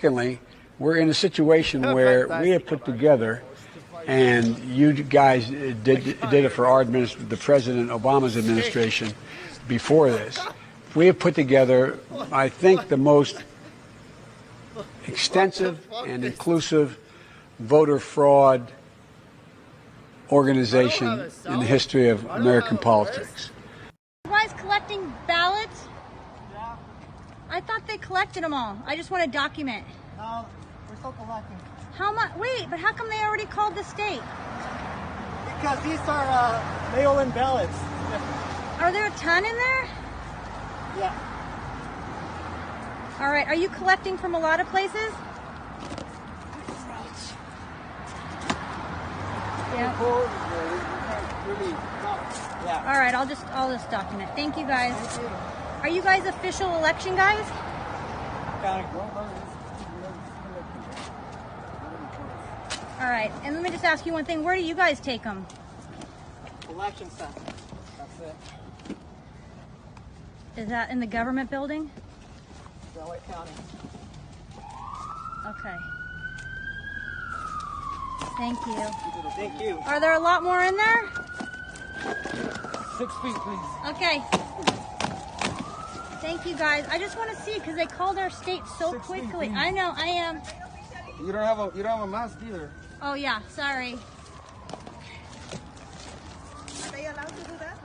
secondly, we're in a situation where we have put together, and you guys did it for our the President Obama's administration before this. We have put together, I think, the most extensive and inclusive voter fraud organization in the history of American politics. You guys collecting ballots? Yeah. I thought they collected them all. I just want to document. No, we're still collecting. How much? Wait, but how come they already called the state? Because these are mail-in ballots. Are there a ton in there? Yeah. All right, are you collecting from a lot of places? Yeah. Yeah. All right, I'll just document. Thank you guys. Thank you. Are you guys official election guys? All right, and let me just ask you one thing. Where do you guys take them? Election center. That's it. Is that in the government building? LA County. Okay. Thank you. Thank you. Are there a lot more in there? 6 feet, please. Okay. Thank you guys. I just want to see because they called our state so 6 feet, quickly. please. I know, I am. You don't have a mask either. Oh yeah, sorry. Are they allowed to do that?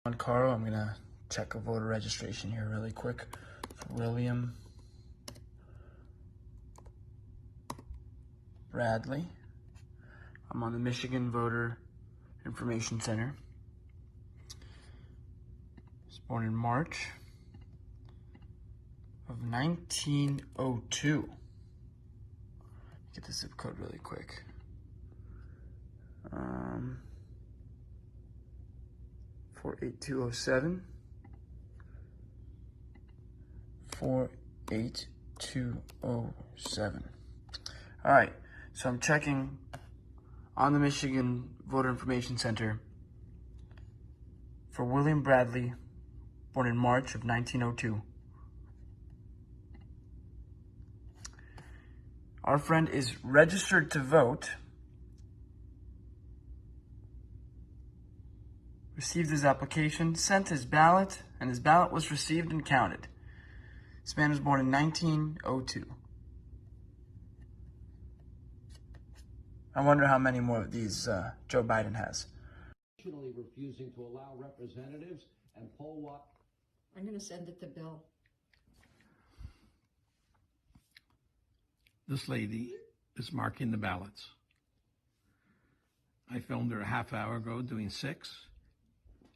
On Carl, I'm gonna check a voter registration here really quick for William Bradley. I'm on the Michigan Voter Information Center. He was born in March of 1902. Get the zip code really quick. 48207. 48207. All right, so I'm checking on the Michigan Voter Information Center for William Bradley, born in March of 1902. Our friend is registered to vote, received his application, sent his ballot, and his ballot was received and counted. This man was born in 1902. I wonder how many more of these Joe Biden has. Refusing to allow representatives and poll what? I'm going to send it to Bill. This lady is marking the ballots. I filmed her a half hour ago doing 6,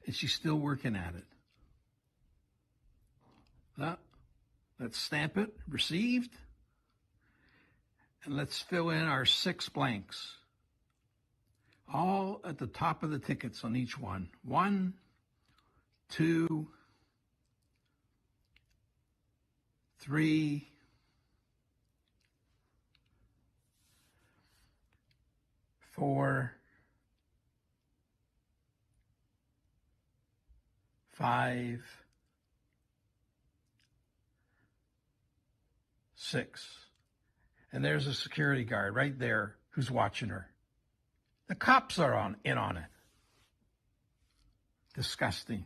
and she's still working at it. Let's stamp it, received, and let's fill in our 6 blanks. All at the top of the tickets on each one. 1, 2, 3, 4, 5, 6. And there's a security guard right there who's watching her. The cops are in on it. Disgusting.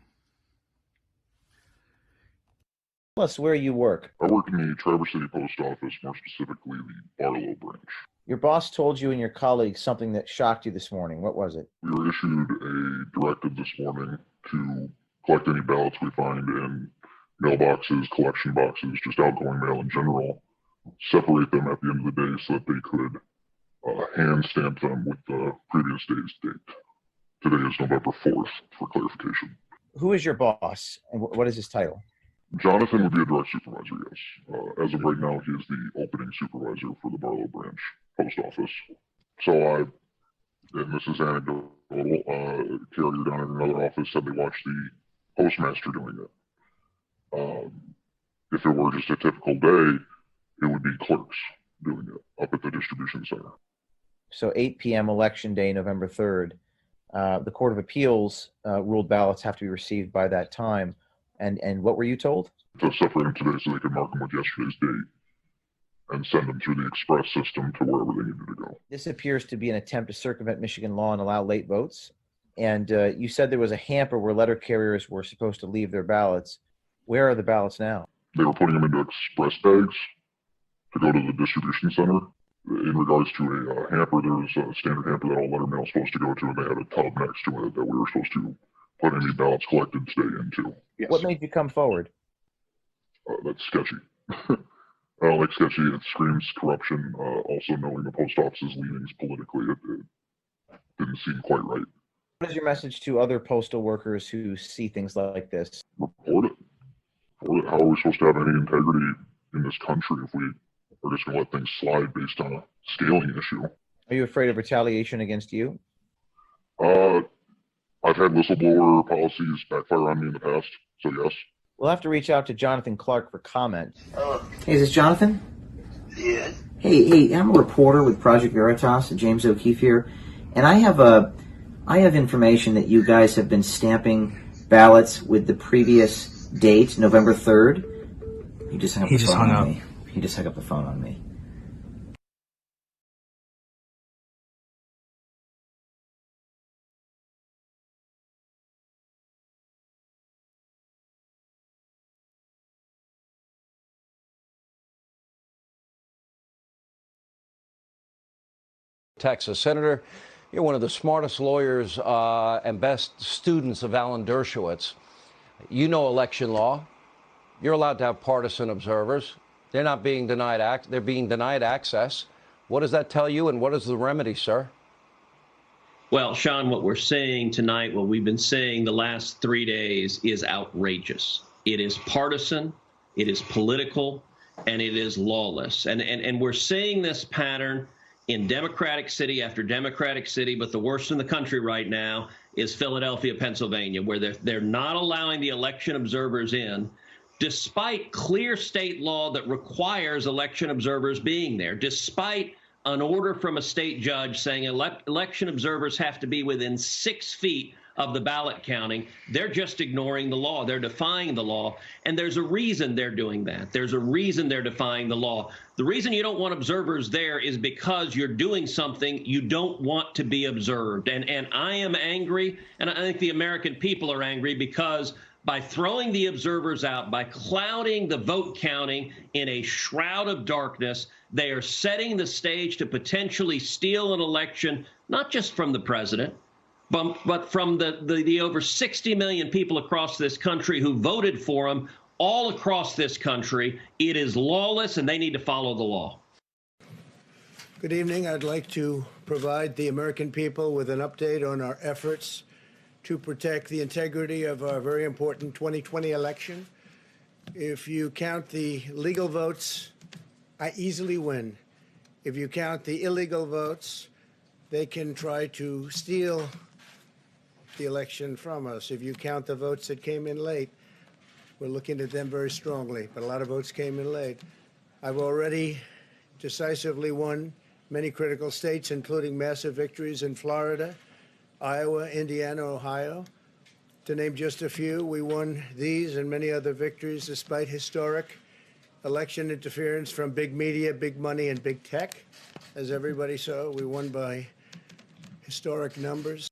tell us where you work. I work in the Traverse City Post Office, more specifically the Barlow branch. Your boss told you and your colleagues something that shocked you this morning. What was it? We were issued a directive this morning to collect any ballots we find in mailboxes, collection boxes, just outgoing mail in general, separate them at the end of the day so that they could hand stamp them with the previous day's date. Today is November 4th, for clarification. Who is your boss, and what is his title? Jonathan would be a direct supervisor, yes. As of right now, he is the opening supervisor for the Barlow branch post office. So and this is anecdotal, carrier down in another office said they watched the postmaster doing it. If it were just a typical day, it would be clerks doing it up at the distribution center. So 8 p.m. election day, November 3rd. The Court of Appeals ruled ballots have to be received by that time. And what were you told? To separate them today so they could mark them with yesterday's date and send them through the express system to wherever they needed to go. This appears to be an attempt to circumvent Michigan law and allow late votes. And you said there was a hamper where letter carriers were supposed to leave their ballots. Where are the ballots now? They were putting them into express bags to go to the distribution center. In regards to a hamper, there was a standard hamper that all letter mail is supposed to go to, and they had a tub next to it that we were supposed to put any ballots collected today into. Yes. What made you come forward? That's sketchy. I don't like sketchy. It screams corruption. Also, knowing the post office's leanings politically, it didn't seem quite right. What is your message to other postal workers who see things like this? Report it. How are we supposed to have any integrity in this country if we are just going to let things slide based on a scaling issue? Are you afraid of retaliation against you? I've had whistleblower policies backfire on me in the past, so yes. We'll have to reach out to Jonathan Clark for comment. Hey, is this Jonathan? Yes. Hey, I'm a reporter with Project Veritas, James O'Keefe here, and I have information that you guys have been stamping ballots with the previous date, November 3rd. He just hung up the phone on me. He just hung up the phone on me. Texas. Senator, you're one of the smartest lawyers and best students of Alan Dershowitz. You know election law. You're allowed to have partisan observers. They're not being denied they're being denied access. What does that tell you, and what is the remedy, sir? Well, Sean, what we're saying tonight, what we've been saying the last 3 days, is outrageous. It is partisan, it is political, and it is lawless. And we're seeing this pattern in Democratic city after Democratic city, but the worst in the country right now is Philadelphia, Pennsylvania, where they're not allowing the election observers in, despite clear state law that requires election observers being there, despite an order from a state judge saying election observers have to be within 6 feet of the ballot counting. They're just ignoring the law. They're defying the law. And there's a reason they're doing that. There's a reason they're defying the law. The reason you don't want observers there is because you're doing something you don't want to be observed. And I am angry, and I think the American people are angry, because by throwing the observers out, by clouding the vote counting in a shroud of darkness, they are setting the stage to potentially steal an election, not just from the president, but from the over 60 million people across this country who voted for him all across this country. It is lawless, and they need to follow the law. Good evening. I'd like to provide the American people with an update on our efforts to protect the integrity of our very important 2020 election. If you count the legal votes, I easily win. If you count the illegal votes, they can try to steal the election from us. If you count the votes that came in late, we're looking at them very strongly, but a lot of votes came in late. I've already decisively won many critical states, including massive victories in Florida, Iowa, Indiana, Ohio. To name just a few, we won these and many other victories despite historic election interference from big media, big money, and big tech. As everybody saw, we won by historic numbers.